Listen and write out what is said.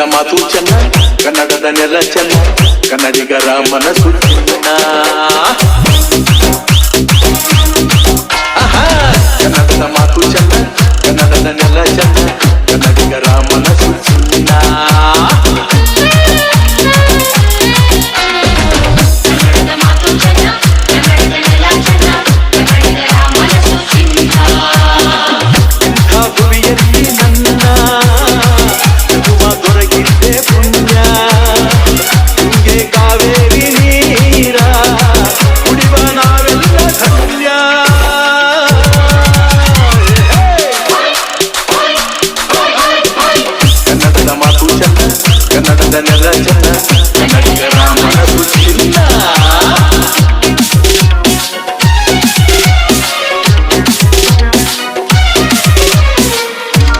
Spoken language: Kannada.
ಕನ್ನಡದ ಮಾತು ಚೆನ್ನ, ಕನ್ನಡದ ನೆಲ ಚೆನ್ನ, ಕನ್ನಡಿಗರ ಮನಸ್ಸು ಚಿನ್ನ. ಕನ್ನಡದ ಮಾತು ಚೆನ್ನ, ಕನ್ನಡದ ನೆಲ ಚೆನ್ನ, ಕನ್ನಡಿಗರ ಮನಸ್ಸು ಚಿನ್ನ. ಕನ್ನಡದ ನೆಲ ಚೆನ್ನ,